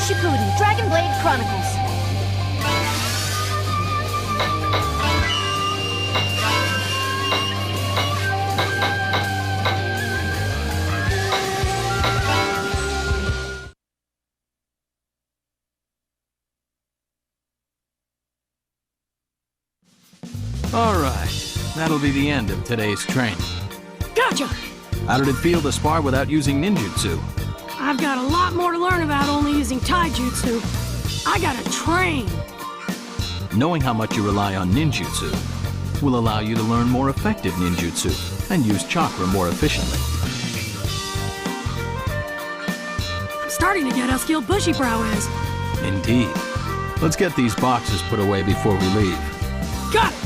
Shippuden, Dragon Blade Chronicles. Alright, that'll be the end of today's training. Gotcha! How did it feel to spar without using ninjutsu? I've got a lot more to learn about only using taijutsu. I gotta train. Knowing how much you rely on ninjutsu will allow you to learn more effective ninjutsu and use chakra more efficiently. I'm starting to get how skilled Bushybrow is. Indeed. Let's get these boxes put away before we leave. Got it!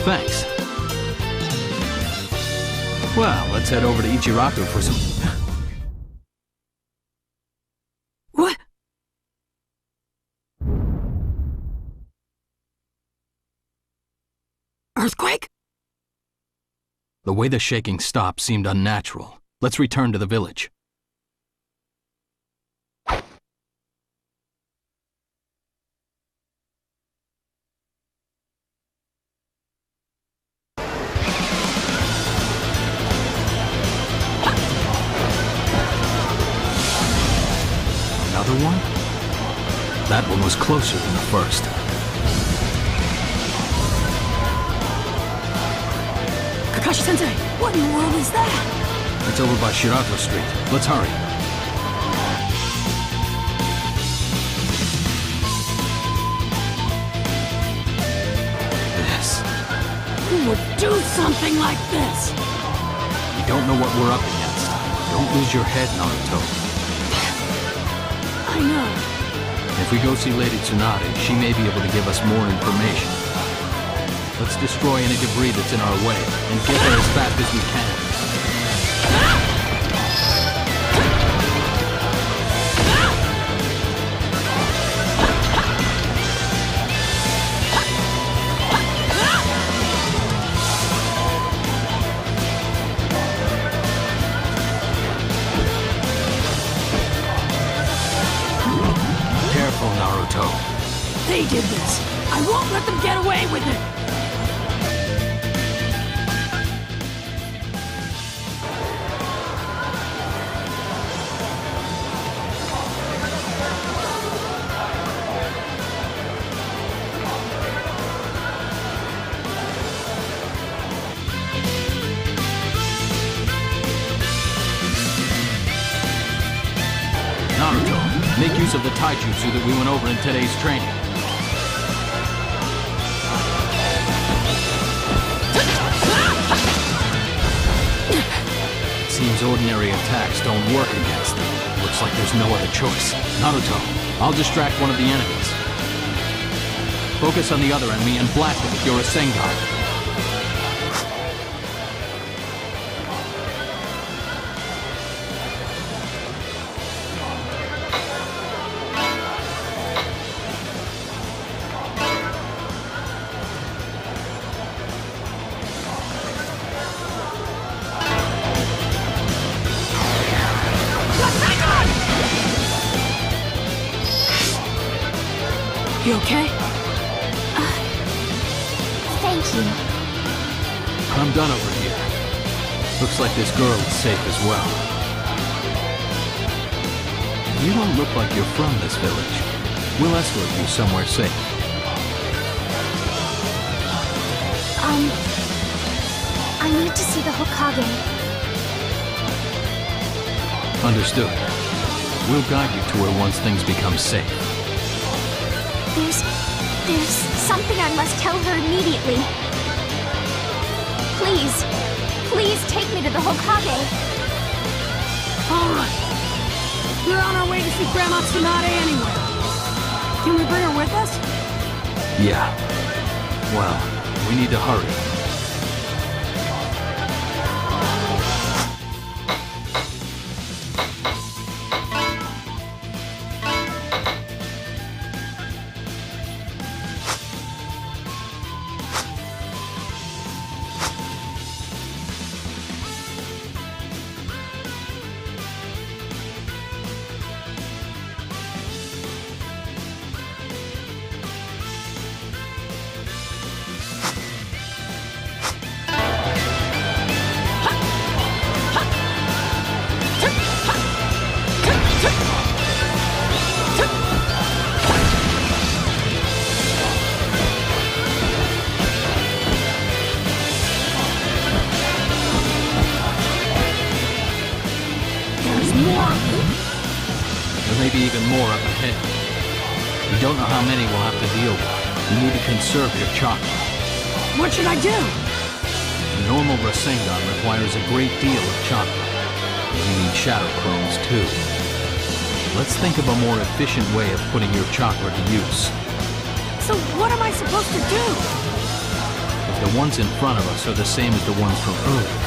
Thanks. Well, let's head over to Ichiraku for some... What? Earthquake? The way the shaking stopped seemed unnatural. Let's return to the village. Another one? That one was closer than the first. Kakashi-sensei, what in the world is that? It's over by Shirato Street. Let's hurry. This. Who would do something like this? You don't know what we're up against. Don't lose your head, Naruto. I know. If we go see Lady Tsunade, she may be able to give us more information. Let's destroy any debris that's in our way, and get there as fast as we can. Careful, Naruto. They did this. I won't let them get away with it. Naruto, make use of the taijutsu that we went over in today's training. Seems ordinary attacks don't work against them. Looks like there's no other choice. Naruto, I'll distract one of the enemies. Focus on the other enemy and blast it with your Rasengan. You okay? Thank you. I'm done over here. Looks like this girl is safe as well. You don't look like you're from this village. We'll escort you somewhere safe. I need to see the Hokage. Understood. We'll guide you to her once things become safe. There's something I must tell her immediately. Please take me to the Hokage. Alright. We're on our way to see Grandma Tsunade anyway. Can we bring her with us? Yeah. Well, we need to hurry. Maybe even more up ahead. We don't know how many we'll have to deal with. You need to conserve your chakra. What should I do? The normal Rasengan requires a great deal of chakra. You need shadow chromes too. Let's think of a more efficient way of putting your chakra to use. So what am I supposed to do? If the ones in front of us are the same as the ones from earlier,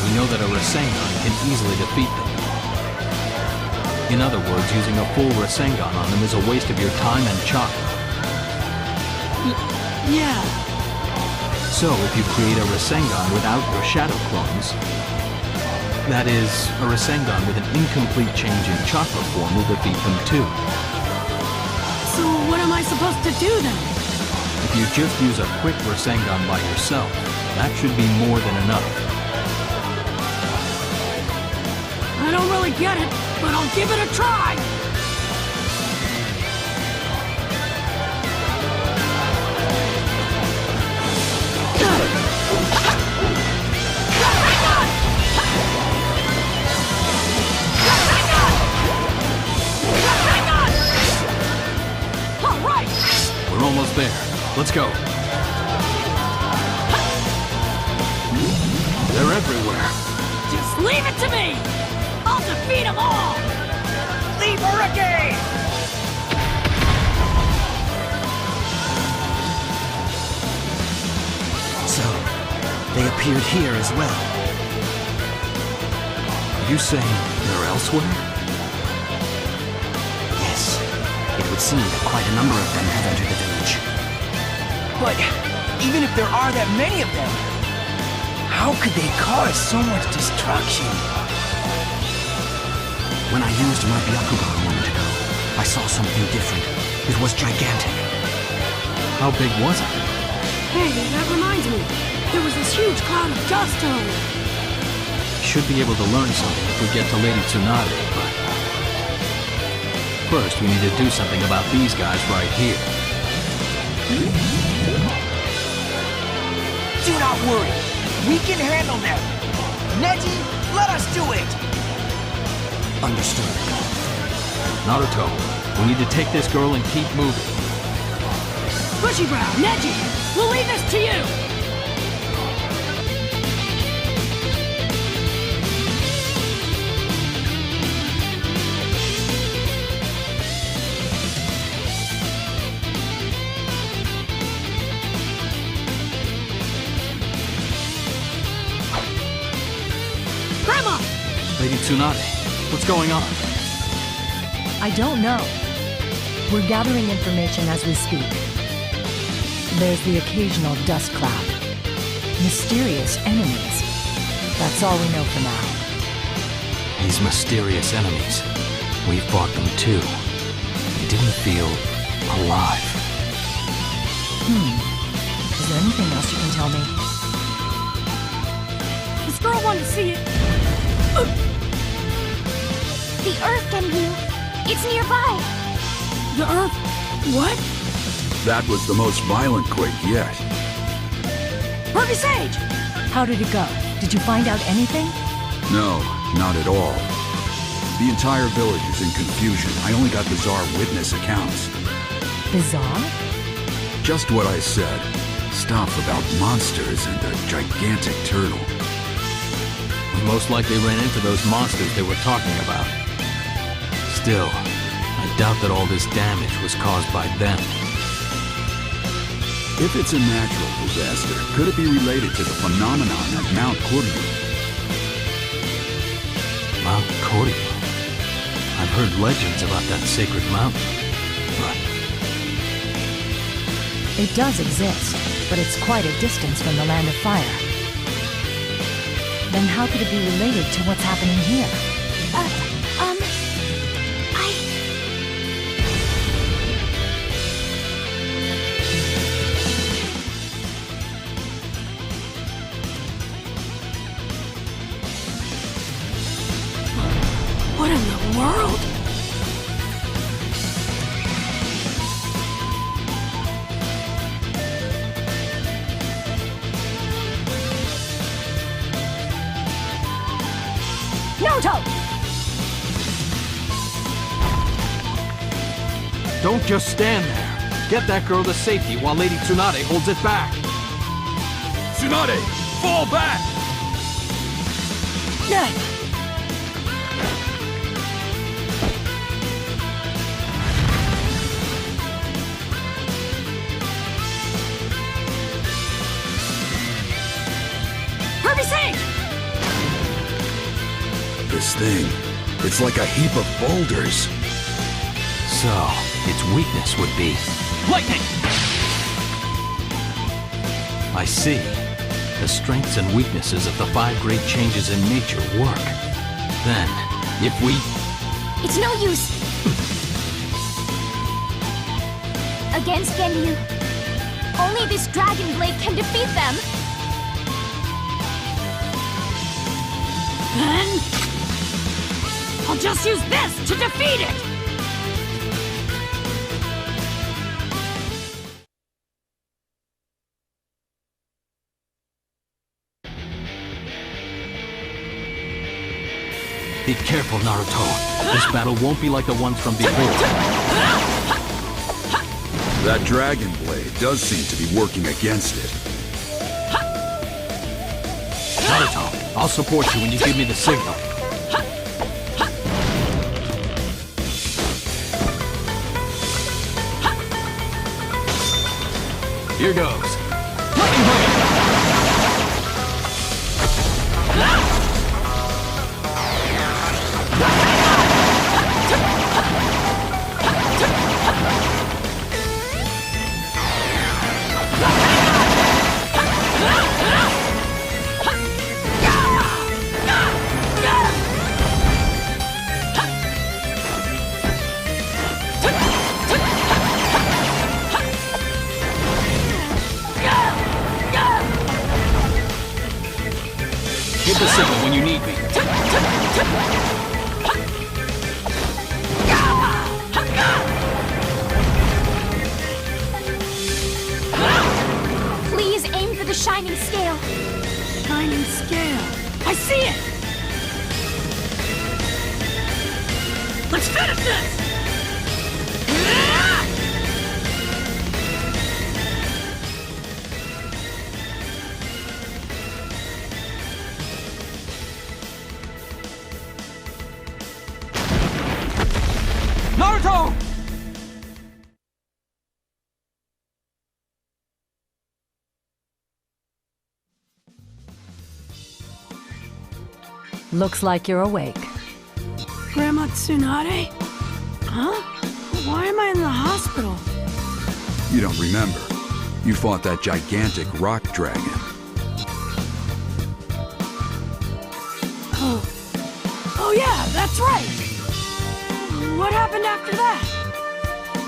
we know that a Rasengan can easily defeat them. In other words, using a full Rasengan on them is a waste of your time and chakra. Yeah. So, if you create a Rasengan without your shadow clones, that is, a Rasengan with an incomplete change in chakra form will defeat them too. So what am I supposed to do then? If you just use a quick Rasengan by yourself, that should be more than enough. I don't really get it, but I'll give it a try! All right! We're almost there. Let's go. They're everywhere. Just leave it to me! I'll defeat them all! Leave her again! So, they appeared here as well. Are you saying they're elsewhere? Yes, it would seem that quite a number of them have entered the village. But even if there are that many of them, how could they cause so much destruction? When I used my Byakugan a moment ago, I saw something different. It was gigantic. How big was it? Hey, that reminds me. There was this huge cloud of dust earlier. Should be able to learn something if we get to Lady Tsunade, but... First, we need to do something about these guys right here. Do not worry. We can handle them. Neji, let us do it! Understood. Naruto, we need to take this girl and keep moving. Bushy Brow, Neji, we'll leave this to you! Grandma! Lady Tsunade, what's going on? I don't know. We're gathering information as we speak. There's the occasional dust cloud. Mysterious enemies. That's all we know for now. These mysterious enemies. We fought them too. They didn't feel alive. Is there anything else you can tell me? This girl wanted to see it. The Earth genryu. It's nearby. The Earth? What? That was the most violent quake yet. Perfect Sage! How did it go? Did you find out anything? No, not at all. The entire village is in confusion. I only got bizarre witness accounts. Bizarre? Just what I said. Stuff about monsters and a gigantic turtle. We most likely ran into those monsters they were talking about. Still, I doubt that all this damage was caused by them. If it's a natural disaster, could it be related to the phenomenon at Mount Cordo? Mount Cordo? I've heard legends about that sacred mountain, but... It does exist, but it's quite a distance from the Land of Fire. Then how could it be related to what's happening here? What in the world? Naruto! Don't just stand there. Get that girl to safety while Lady Tsunade holds it back. Tsunade! Fall back! This thing, it's like a heap of boulders. So, its weakness would be... lightning! I see. The strengths and weaknesses of the 5 great changes in nature work. Then, if we... It's no use. Against Genryu, only this Dragon Blade can defeat them. Then... I'll just use this to defeat it! Be careful, Naruto. This battle won't be like the ones from before. That Dragon Blade does seem to be working against it. Naruto, I'll support you when you give me the signal. Here goes. Lightning Blade! Give the signal when you need me. Please aim for the shining scale. Shining scale. I see it! Let's finish this! Naruto! Looks like you're awake. Grandma Tsunade? Huh? Why am I in the hospital? You don't remember. You fought that gigantic rock dragon. Oh yeah, that's right! What happened after that?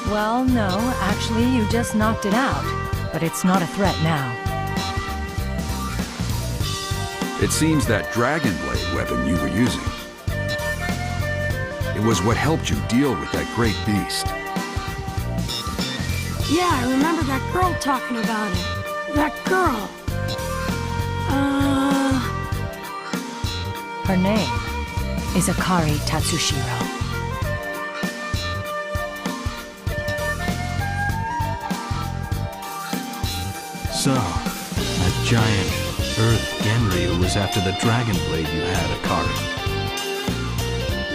Well, no, actually, you just knocked it out. But it's not a threat now. It seems that Dragon Blade weapon you were using. It was what helped you deal with that great beast. Yeah, I remember that girl talking about it. That girl. Her name is Akari Tatsushiro. So, that giant Earth genryu was after the dragon blade you had, Akari.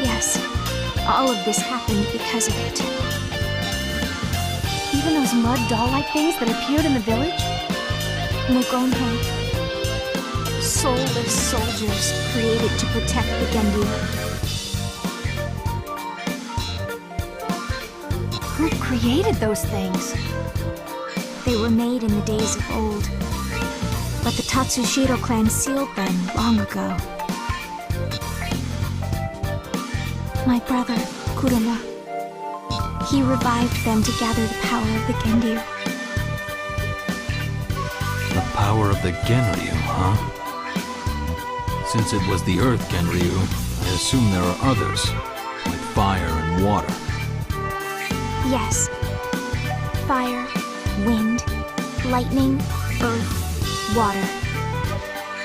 Yes, all of this happened because of it. Even those mud doll-like things that appeared in the village? Mugonhei. Soulless soldiers created to protect the genryu. Who created those things? They were made in the days of old, but the Tatsushiro clan sealed them long ago. My brother, Kuruma, he revived them to gather the power of the genryu. The power of the genryu, huh? Since it was the Earth genryu, I assume there are others, like fire and water. Yes. Fire, wind, lightning, earth, water.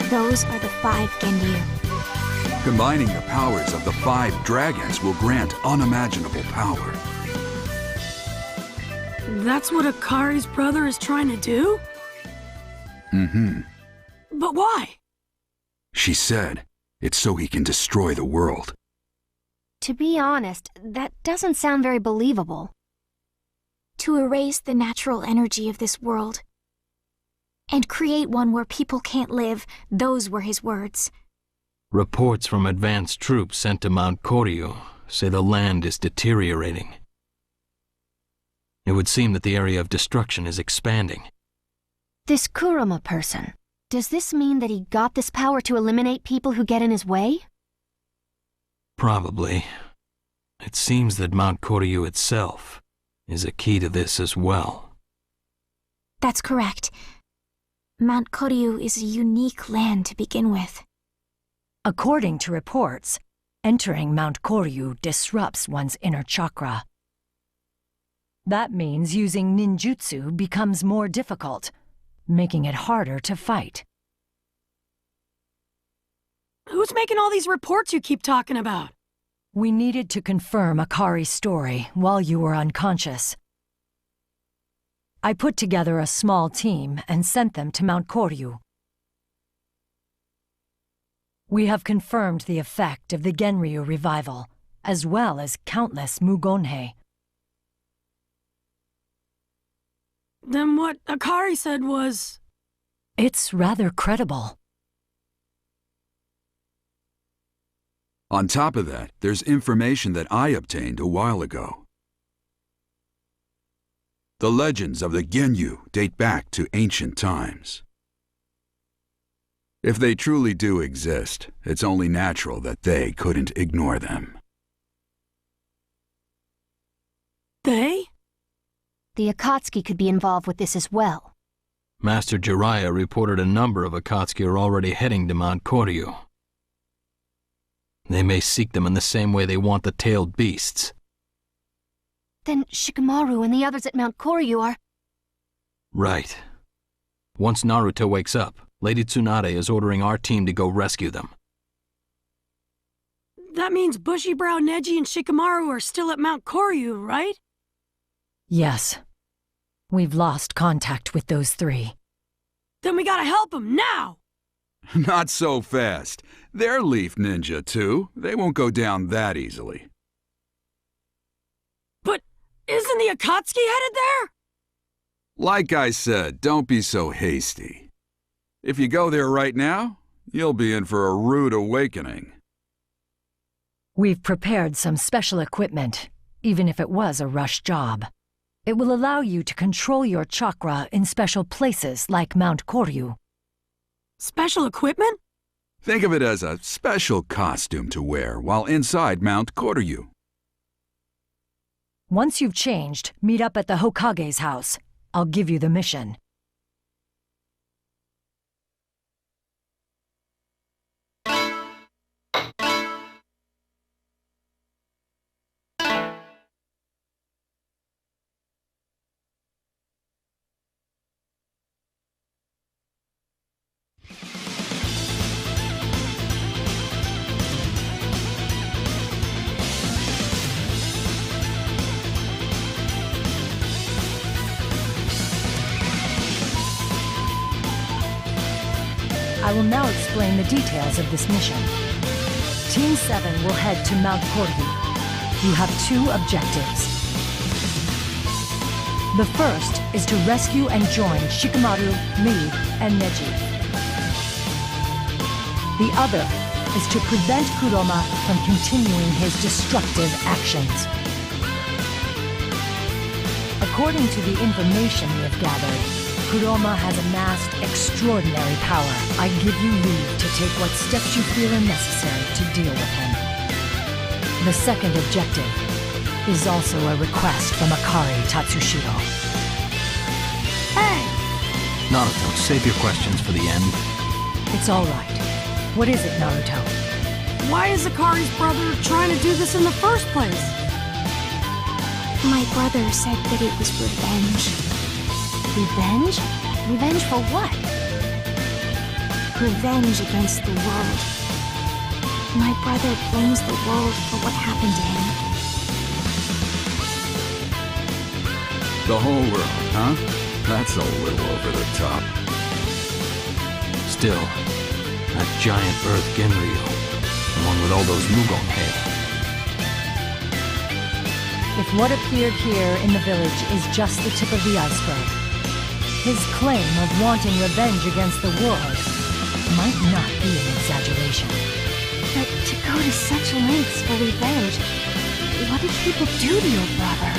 Those are the 5 genryu. Combining the powers of the 5 dragons will grant unimaginable power. That's what Akari's brother is trying to do? Mm-hmm. But why? She said it's so he can destroy the world. To be honest, that doesn't sound very believable. To erase the natural energy of this world and create one where people can't live, those were his words. Reports from advanced troops sent to Mount Koryu say the land is deteriorating. It would seem that the area of destruction is expanding. This Kuruma person, does this mean that he got this power to eliminate people who get in his way? Probably. It seems that Mount Koryu itself is a key to this as well. That's correct. Mount Koryu is a unique land to begin with. According to reports, entering Mount Koryu disrupts one's inner chakra. That means using ninjutsu becomes more difficult, making it harder to fight. Who's making all these reports you keep talking about? We needed to confirm Akari's story while you were unconscious. I put together a small team and sent them to Mount Koryu. We have confirmed the effect of the genryu revival, as well as countless Mugonhei. Then what Akari said was... It's rather credible. On top of that, there's information that I obtained a while ago. The legends of the genryu date back to ancient times. If they truly do exist, it's only natural that they couldn't ignore them. They? The Akatsuki could be involved with this as well. Master Jiraiya reported a number of Akatsuki are already heading to Mount Koryu. They may seek them in the same way they want the tailed beasts. Then Shikamaru and the others at Mount Koryu are... Right. Once Naruto wakes up, Lady Tsunade is ordering our team to go rescue them. That means Bushy-Brow Neji and Shikamaru are still at Mount Koryu, right? Yes. We've lost contact with those 3. Then we gotta help them now! Not so fast. They're Leaf Ninja, too. They won't go down that easily. But isn't the Akatsuki headed there? Like I said, don't be so hasty. If you go there right now, you'll be in for a rude awakening. We've prepared some special equipment, even if it was a rush job. It will allow you to control your chakra in special places like Mount Koryu. Special equipment? Think of it as a special costume to wear while inside Mount Koryu. Once you've changed, meet up at the Hokage's house. I'll give you the mission. I will now explain the details of this mission. Team 7 will head to Mount Cordo. You have 2 objectives. The first is to rescue and join Shikamaru, Lee, and Neji. The other is to prevent Kuroma from continuing his destructive actions. According to the information we have gathered, Kuroma has amassed extraordinary power. I give you leave to take what steps you feel are necessary to deal with him. The second objective is also a request from Akari Tatsushiro. Hey! Naruto, save your questions for the end. It's all right. What is it, Naruto? Why is Akari's brother trying to do this in the first place? My brother said that it was revenge. Revenge? Revenge for what? Revenge against the world. My brother blames the world for what happened to him. The whole world, huh? That's a little over the top. Still, that giant Earth genryu, along with all those Mugon head. If what appeared here in the village is just the tip of the iceberg, his claim of wanting revenge against the world might not be an exaggeration. But to go to such lengths for revenge, what did people do to your brother?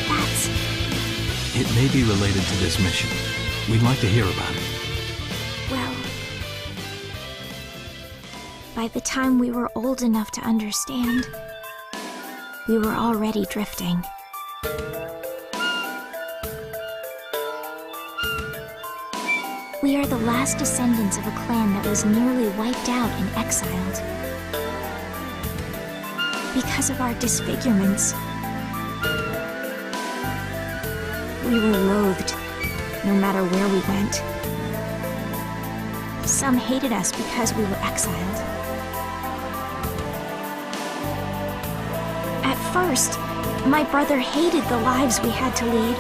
That's... It may be related to this mission. We'd like to hear about it. well... By the time we were old enough to understand, we were already drifting. We are the last descendants of a clan that was nearly wiped out and exiled. Because of our disfigurements, we were loathed, no matter where we went. Some hated us because we were exiled. At first, my brother hated the lives we had to lead.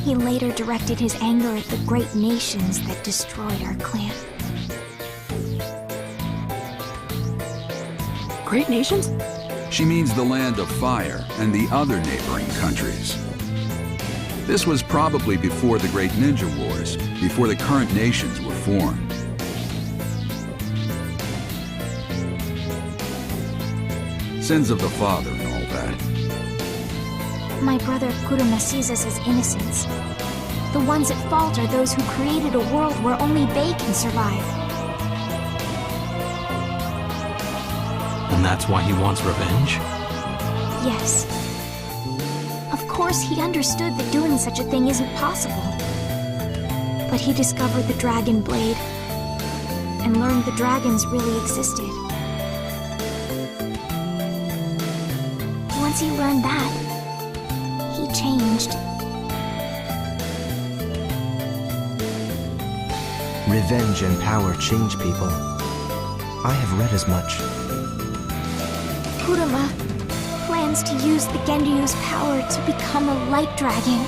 He later directed his anger at the great nations that destroyed our clan. Great nations? She means the land of fire and the other neighboring countries. This was probably before the Great Ninja Wars, before the current nations were formed. Sins of the father and all that. My brother Kuruma sees us as innocents. The ones at fault are those who created a world where only they can survive. And that's why he wants revenge? Yes. Of course, he understood that doing such a thing isn't possible. But he discovered the Dragon Blade and learned the dragons really existed. Once he learned that, he changed. Revenge and power change people. I have read as much. Kuruma plans to use the Genryu's power to become a light dragon.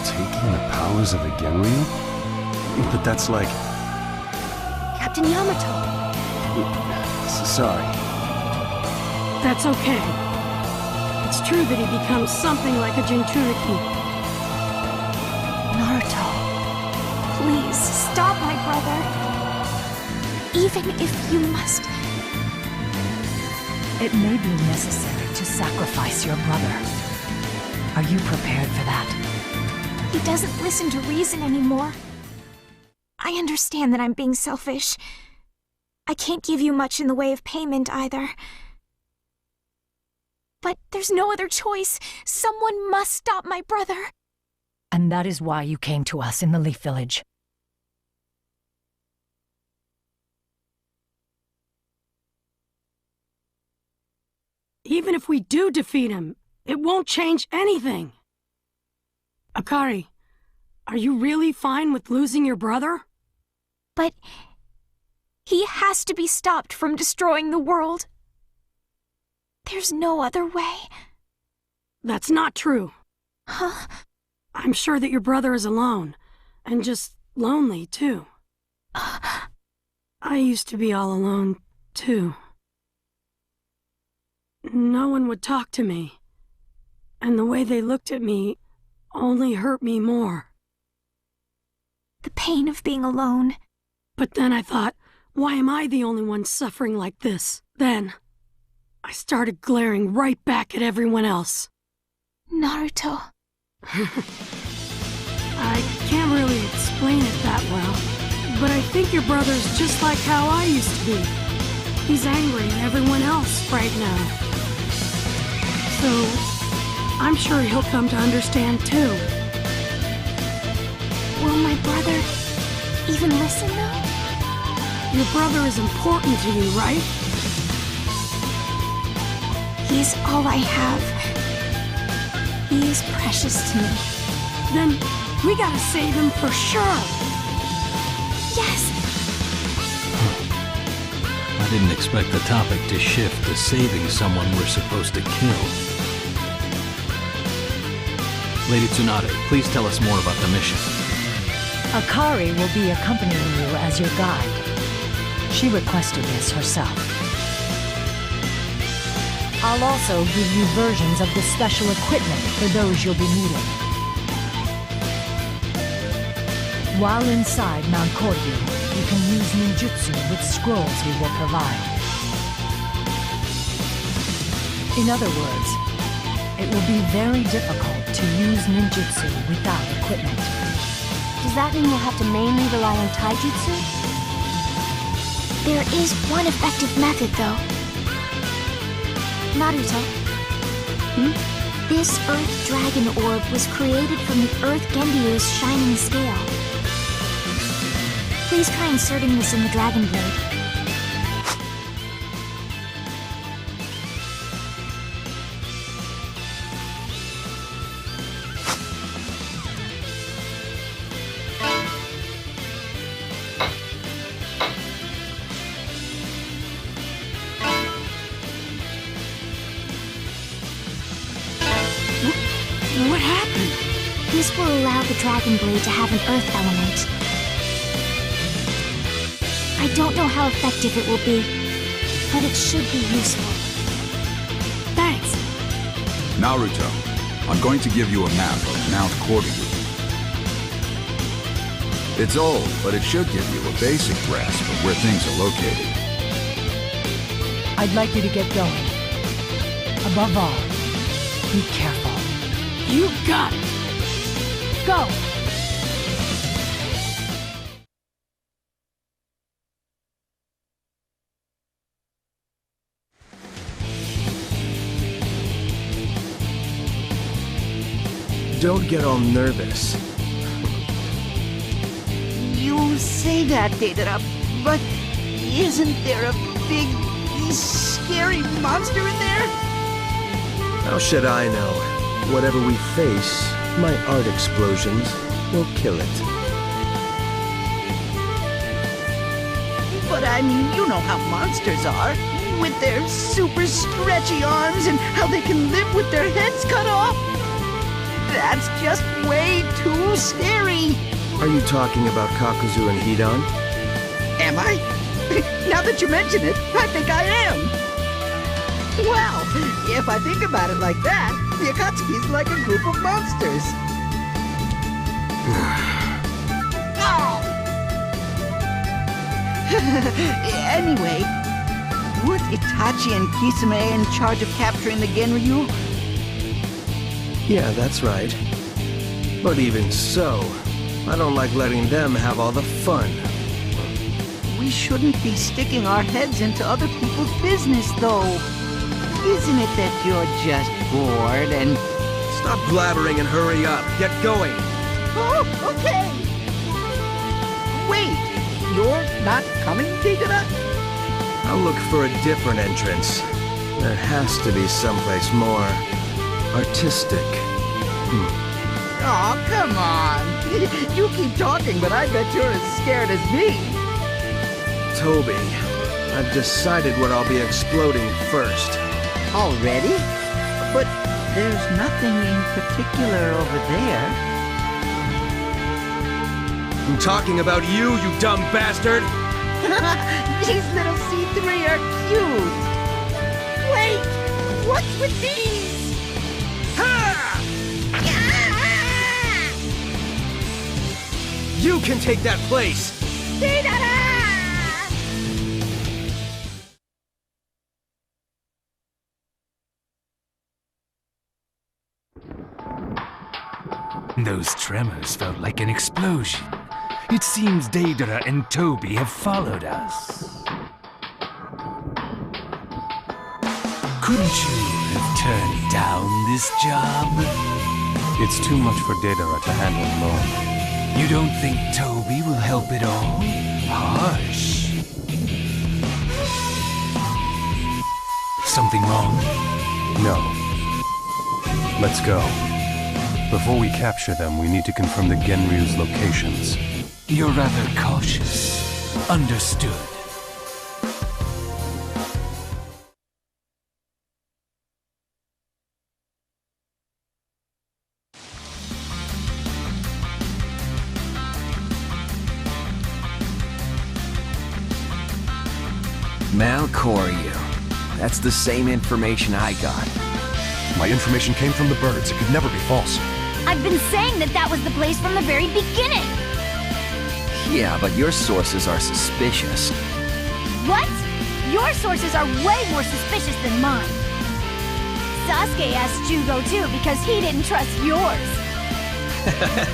Taking the powers of a genryu? But that's like... Captain Yamato. Sorry. That's okay. It's true that he becomes something like a Jinchuriki. Naruto, please stop my brother. Even if you must. It may be necessary to sacrifice your brother. Are you prepared for that? He doesn't listen to reason anymore. I understand that I'm being selfish. I can't give you much in the way of payment either. But there's no other choice. Someone must stop my brother. And that is why you came to us in the Leaf Village. Even if we do defeat him, it won't change anything. Akari, are you really fine with losing your brother? But he has to be stopped from destroying the world. There's no other way. That's not true. Huh? I'm sure that your brother is alone, and just lonely, too. I used to be all alone, too. No one would talk to me, and the way they looked at me only hurt me more. The pain of being alone. But then I thought, why am I the only one suffering like this? Then, I started glaring right back at everyone else. Naruto. I can't really explain it that well, but I think your brother's just like how I used to be. He's angry at everyone else right now. So, I'm sure he'll come to understand too. Will my brother even listen though? Your brother is important to you, right? He's all I have. He is precious to me. Then we gotta save him for sure. Yes! I didn't expect the topic to shift to saving someone we're supposed to kill. Lady Tsunade, please tell us more about the mission. Akari will be accompanying you as your guide. She requested this herself. I'll also give you versions of the special equipment for those you'll be meeting. While inside Mount Cordo, you can use ninjutsu with scrolls we will provide. In other words, it will be very difficult to use ninjutsu without equipment. Does that mean we'll have to mainly rely on taijutsu? There is one effective method, though. Naruto. This Earth Dragon Orb was created from the Earth Genryu's shining scale. Please try inserting this in the Dragon Blade. What happened? This will allow the Dragon Blade to have an Earth element. I don't know how effective it will be, but it should be useful. Thanks. Naruto, I'm going to give you a map of Mount Cordo. It's old, but it should give you a basic grasp of where things are located. I'd like you to get going. Above all, be careful. You got it! Go! Don't get all nervous. You say that, Deidara, but isn't there a big, scary monster in there? How should I know? Whatever we face, my art explosions will kill it. But I mean, you know how monsters are, with their super stretchy arms and how they can live with their heads cut off. That's just way too scary. Are you talking about Kakuzu and Hidan? Am I? Now that you mention it, I think I am. Well, if I think about it like that, the Akatsuki's like a group of monsters. Anyway, weren't Itachi and Kisame in charge of capturing the genryu? Yeah, that's right. But even so, I don't like letting them have all the fun. We shouldn't be sticking our heads into other people's business, though. Isn't it that you're just bored and... Stop blabbering and hurry up. Get going. Oh, okay. Wait, you're not coming, Deidara? I'll look for a different entrance. There has to be someplace more artistic. Oh, come on. You keep talking, but I bet you're as scared as me. Toby, I've decided what I'll be exploding first. Already? But there's nothing in particular over there. I'm talking about you, you dumb bastard! These little C3 are cute. Wait, what's with these? Ha! You can take that place! Those tremors felt like an explosion. It seems Deidara and Toby have followed us. Couldn't you have turned down this job? It's too much for Deidara to handle alone. You don't think Toby will help at all? Harsh. Something wrong? No. Let's go. Before we capture them, we need to confirm the Genryu's locations. You're rather cautious. Understood. Malkoryu. That's the same information I got. My information came from the birds. It could never be false. I've been saying that was the place from the very beginning! Yeah, but your sources are suspicious. What? Your sources are way more suspicious than mine. Sasuke asked Jugo too because he didn't trust yours.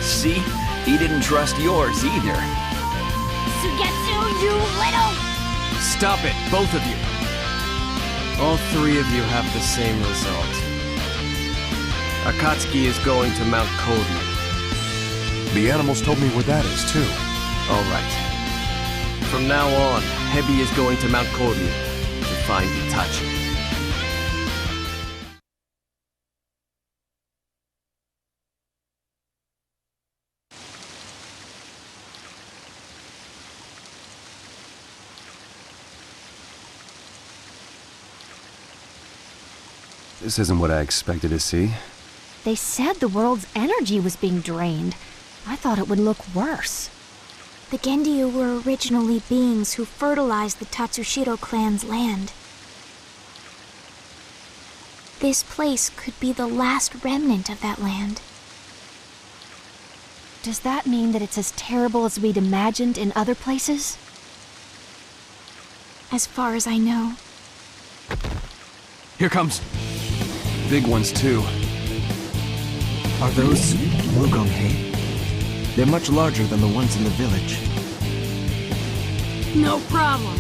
See? He didn't trust yours either. Sugetsu, you little... Stop it, both of you. All three of you have the same result. Akatsuki is going to Mount Cordo. The animals told me where that is, too. All right. From now on, Hebi is going to Mount Cordo to find Itachi. This isn't what I expected to see. They said the world's energy was being drained. I thought it would look worse. The Genryu were originally beings who fertilized the Tatsushiro clan's land. This place could be the last remnant of that land. Does that mean that it's as terrible as we'd imagined in other places? As far as I know. Here comes. Big ones, too. Are those Mugonhei? They're much larger than the ones in the village. No problem.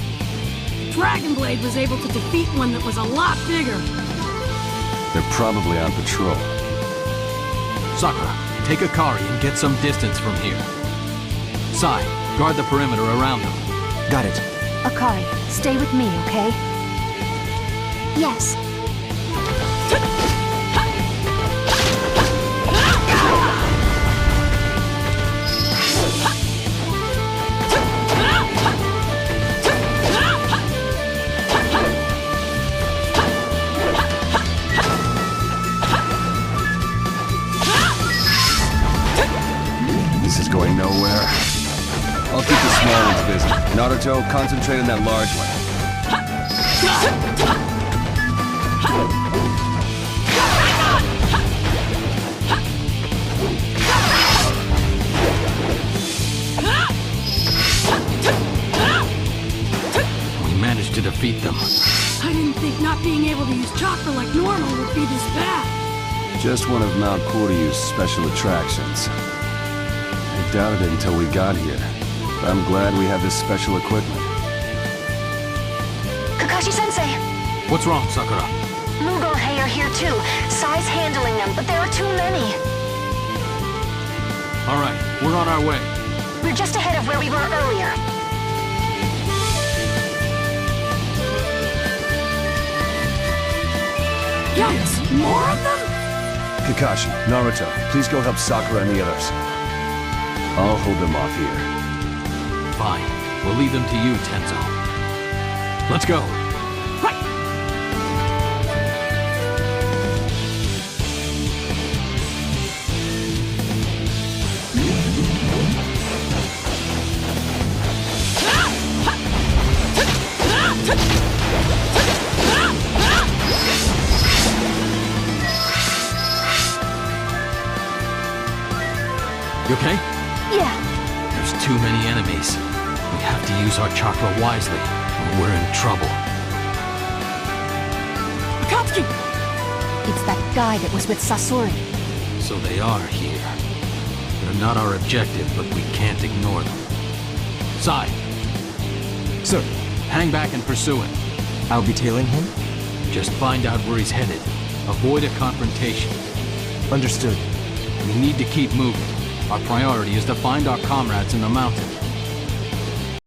Dragon Blade was able to defeat one that was a lot bigger. They're probably on patrol. Sakura, take Akari and get some distance from here. Sai, guard the perimeter around them. Got it. Akari, stay with me, okay? Yes. This is going nowhere. I'll keep the small ones busy. Naruto, concentrate on that large one. We managed to defeat them. I didn't think not being able to use chakra like normal would be this bad. Just one of Mount Koryu's special attractions. I doubted it until we got here. But I'm glad we have this special equipment. Kakashi-sensei! What's wrong, Sakura? Mugonhei are here too. Sai's handling them, but there are too many. All right, we're on our way. We're just ahead of where we were earlier. Yikes! More of them? Kakashi, Naruto, please go help Sakura and the others. I'll hold them off here. Fine. We'll leave them to you, Tenzo. Let's go. Right! You okay? Yeah. There's too many enemies. We have to use our chakra wisely, or we're in trouble. Akatsuki! It's that guy that was with Sasori. So they are here. They're not our objective, but we can't ignore them. Sai! Sir, hang back and pursue him. I'll be tailing him? Just find out where he's headed. Avoid a confrontation. Understood. We need to keep moving. Our priority is to find our comrades in the mountain.